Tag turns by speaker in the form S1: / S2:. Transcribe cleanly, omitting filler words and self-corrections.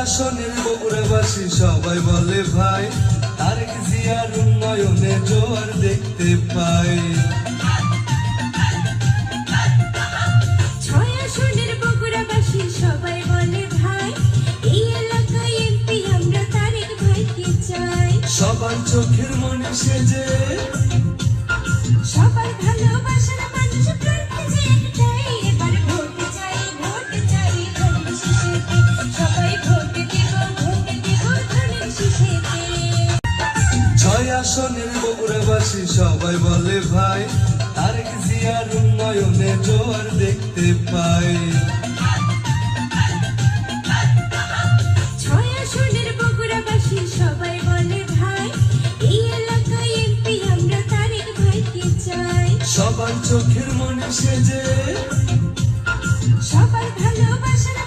S1: আসনের বগুড়াবাসী সবাই বলে ভাই, তারেক জিয়ার উন্নয়নে জোয়ার দেখতে পাই।
S2: 6 আসনের বগুড়াবাসী সবাই বলে ভাই, এই এলাকায় এমপি আমরা তারেক ভাইকে চাই।
S1: সবার চোখের মনে সেজে
S2: সবার ভালোবাসার মানুষ প্রার্থী যে একটাই, এবার ভোট চাই ধানের শীষেতে, সবাই ভোট দিব ধানের শীষেতে।
S1: 6 আসনের বগুড়াবাসী সবাই বলে ভাই, তারেক জিয়ার উন্নয়নে জোয়ার দেখতে পাই।
S2: 6 আসনের বগুড়াবাসী সবাই বলে ভাই, এই এলাকায় এমপি আমরা তারেক ভাইকে চাই।
S1: সবার চোখের মনে সেজে
S2: সবার ভালোবাসার